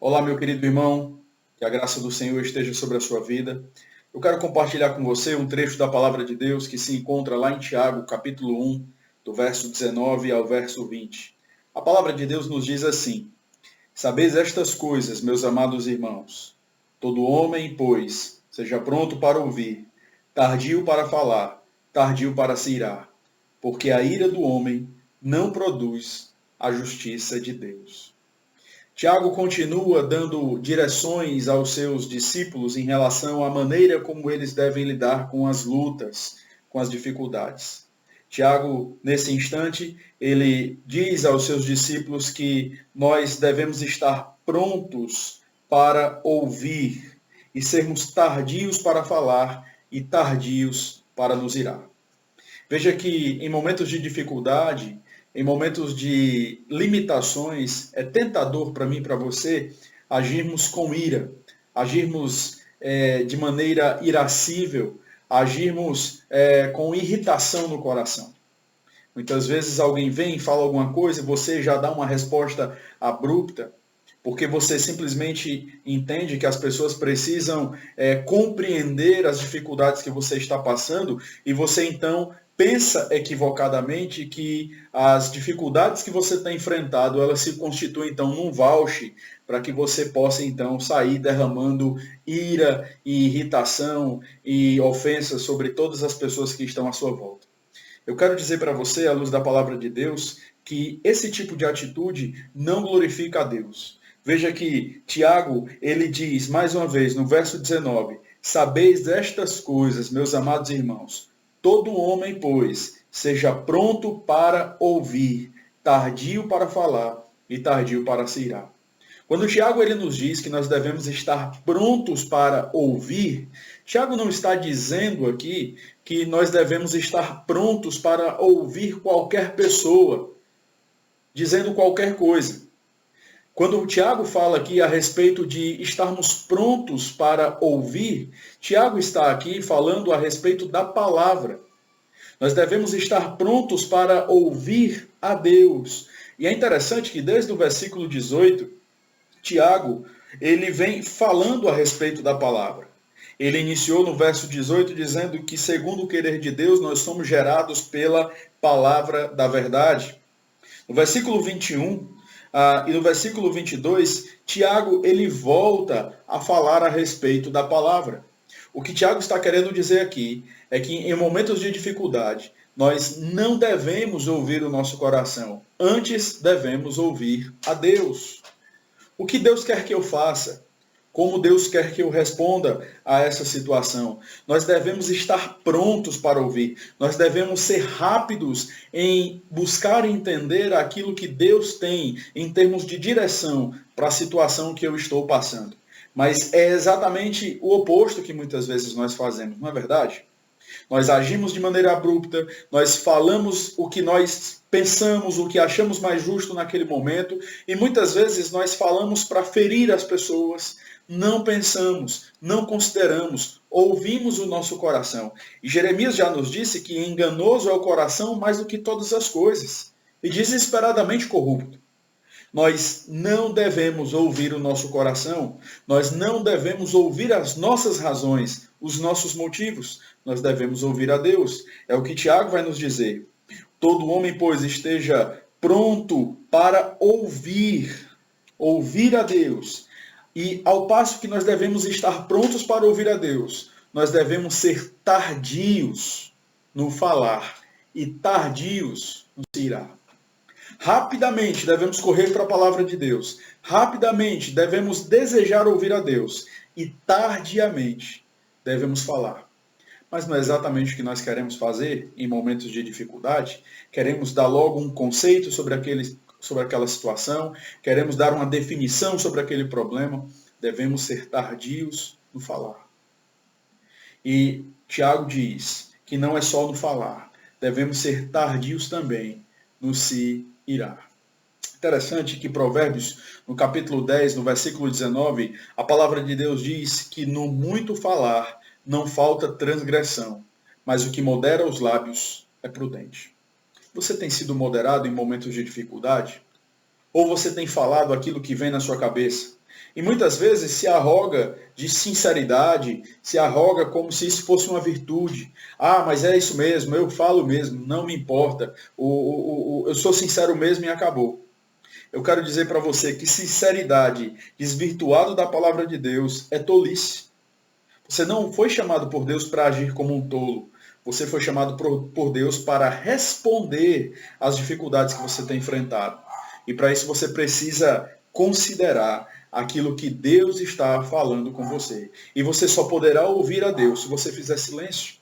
Olá, meu querido irmão, que a graça do Senhor esteja sobre a sua vida. Eu quero compartilhar com você um trecho da palavra de Deus que se encontra lá em Tiago, capítulo 1, do verso 19 ao verso 20. A palavra de Deus nos diz assim: Sabeis estas coisas, meus amados irmãos. Todo homem, pois, seja pronto para ouvir, tardio para falar, tardio para se irar, porque a ira do homem não produz a justiça de Deus. Tiago continua dando direções aos seus discípulos em relação à maneira como eles devem lidar com as lutas, com as dificuldades. Tiago, nesse instante, ele diz aos seus discípulos que nós devemos estar prontos para ouvir e sermos tardios para falar e tardios para nos irar. Veja que em momentos de dificuldade, em momentos de limitações, é tentador para mim e para você agirmos com ira, agirmos de maneira irascível, agirmos com irritação no coração. Muitas vezes alguém vem e fala alguma coisa e você já dá uma resposta abrupta, porque você simplesmente entende que as pessoas precisam compreender as dificuldades que você está passando e você então pensa equivocadamente que as dificuldades que você está enfrentado, elas se constituem então num voucher para que você possa então sair derramando ira e irritação e ofensas sobre todas as pessoas que estão à sua volta. Eu quero dizer para você, à luz da palavra de Deus, que esse tipo de atitude não glorifica a Deus. Veja que Tiago, ele diz, mais uma vez, no verso 19, Sabeis destas coisas, meus amados irmãos, todo homem, pois, seja pronto para ouvir, tardio para falar e tardio para se irar. Quando Tiago ele nos diz que nós devemos estar prontos para ouvir, Tiago não está dizendo aqui que nós devemos estar prontos para ouvir qualquer pessoa, dizendo qualquer coisa. Quando o Tiago fala aqui a respeito de estarmos prontos para ouvir, Tiago está aqui falando a respeito da palavra. Nós devemos estar prontos para ouvir a Deus. E é interessante que desde o versículo 18, Tiago, ele vem falando a respeito da palavra. Ele iniciou no verso 18 dizendo que, segundo o querer de Deus, nós somos gerados pela palavra da verdade. No versículo 21 e no versículo 22, Tiago ele volta a falar a respeito da palavra. O que Tiago está querendo dizer aqui é que em momentos de dificuldade, nós não devemos ouvir o nosso coração. Antes devemos ouvir a Deus. O que Deus quer que eu faça? Como Deus quer que eu responda a essa situação? Nós devemos estar prontos para ouvir. Nós devemos ser rápidos em buscar entender aquilo que Deus tem em termos de direção para a situação que eu estou passando. Mas é exatamente o oposto que muitas vezes nós fazemos, não é verdade? Nós agimos de maneira abrupta, nós falamos o que nós pensamos, o que achamos mais justo naquele momento, e muitas vezes nós falamos para ferir as pessoas, não pensamos, não consideramos, ouvimos o nosso coração. E Jeremias já nos disse que enganoso é o coração mais do que todas as coisas, e desesperadamente corrupto. Nós não devemos ouvir o nosso coração, nós não devemos ouvir as nossas razões, os nossos motivos, nós devemos ouvir a Deus. É o que Tiago vai nos dizer. Todo homem, pois, esteja pronto para ouvir a Deus. E ao passo que nós devemos estar prontos para ouvir a Deus, nós devemos ser tardios no falar e tardios no se irar. Rapidamente devemos correr para a palavra de Deus. Rapidamente devemos desejar ouvir a Deus. E tardiamente devemos falar. Mas não é exatamente o que nós queremos fazer em momentos de dificuldade. Queremos dar logo um conceito sobre aquela situação. Queremos dar uma definição sobre aquele problema. Devemos ser tardios no falar. E Tiago diz que não é só no falar. Devemos ser tardios também no se irar. Interessante que Provérbios, no capítulo 10, no versículo 19, a palavra de Deus diz que no muito falar não falta transgressão, mas o que modera os lábios é prudente. Você tem sido moderado em momentos de dificuldade? Ou você tem falado aquilo que vem na sua cabeça? E muitas vezes se arroga de sinceridade, se arroga como se isso fosse uma virtude. Ah, mas é isso mesmo, eu falo mesmo, não me importa, eu sou sincero mesmo e acabou. Eu quero dizer para você que sinceridade desvirtuada da palavra de Deus é tolice. Você não foi chamado por Deus para agir como um tolo. Você foi chamado por Deus para responder às dificuldades que você tem enfrentado. E para isso você precisa considerar aquilo que Deus está falando com você. E você só poderá ouvir a Deus se você fizer silêncio.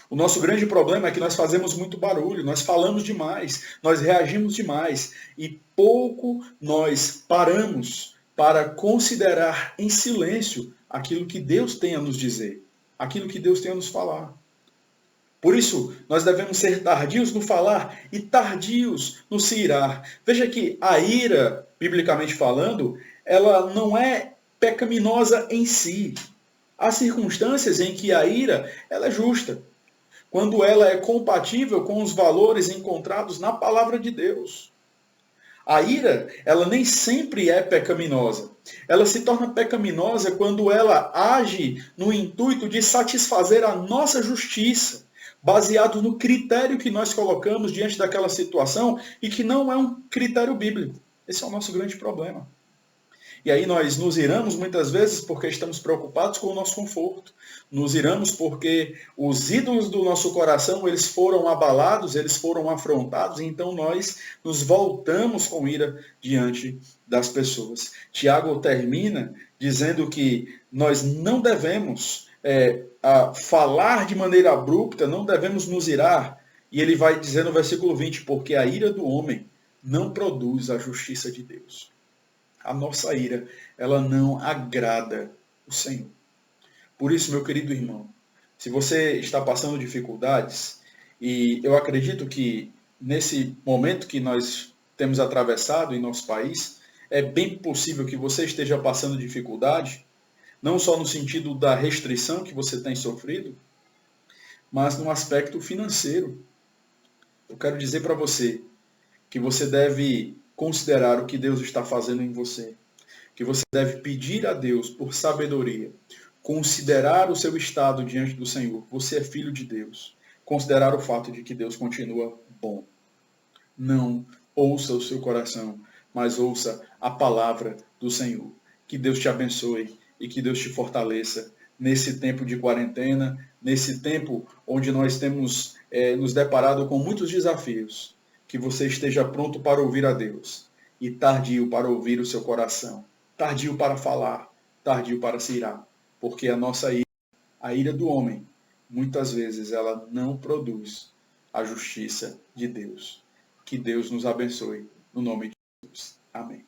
O nosso grande problema é que nós fazemos muito barulho, nós falamos demais, nós reagimos demais e pouco nós paramos para considerar em silêncio aquilo que Deus tem a nos dizer, aquilo que Deus tem a nos falar. Por isso, nós devemos ser tardios no falar e tardios no se irar. Veja que a ira, biblicamente falando, ela não é pecaminosa em si. Há circunstâncias em que a ira ela é justa, quando ela é compatível com os valores encontrados na palavra de Deus. A ira, ela nem sempre é pecaminosa. Ela se torna pecaminosa quando ela age no intuito de satisfazer a nossa justiça, baseado no critério que nós colocamos diante daquela situação e que não é um critério bíblico. Esse é o nosso grande problema. E aí nós nos iramos muitas vezes porque estamos preocupados com o nosso conforto. Nos iramos porque os ídolos do nosso coração, eles foram abalados, eles foram afrontados, e então nós nos voltamos com ira diante das pessoas. Tiago termina dizendo que nós não devemos falar de maneira abrupta, não devemos nos irar. E ele vai dizer no versículo 20, porque a ira do homem não produz a justiça de Deus. A nossa ira, ela não agrada o Senhor. Por isso, meu querido irmão, se você está passando dificuldades, e eu acredito que nesse momento que nós temos atravessado em nosso país, é bem possível que você esteja passando dificuldade, não só no sentido da restrição que você tem sofrido, mas no aspecto financeiro. Eu quero dizer para você que você deve considerar o que Deus está fazendo em você, que você deve pedir a Deus por sabedoria, considerar o seu estado diante do Senhor. Você é filho de Deus. Considerar o fato de que Deus continua bom. Não ouça o seu coração, mas ouça a palavra do Senhor. Que Deus te abençoe e que Deus te fortaleça nesse tempo de quarentena, nesse tempo onde nós temos nos deparado com muitos desafios. Que você esteja pronto para ouvir a Deus e tardio para ouvir o seu coração, tardio para falar, tardio para se irar, porque a nossa ira, a ira do homem, muitas vezes ela não produz a justiça de Deus. Que Deus nos abençoe, no nome de Jesus. Amém.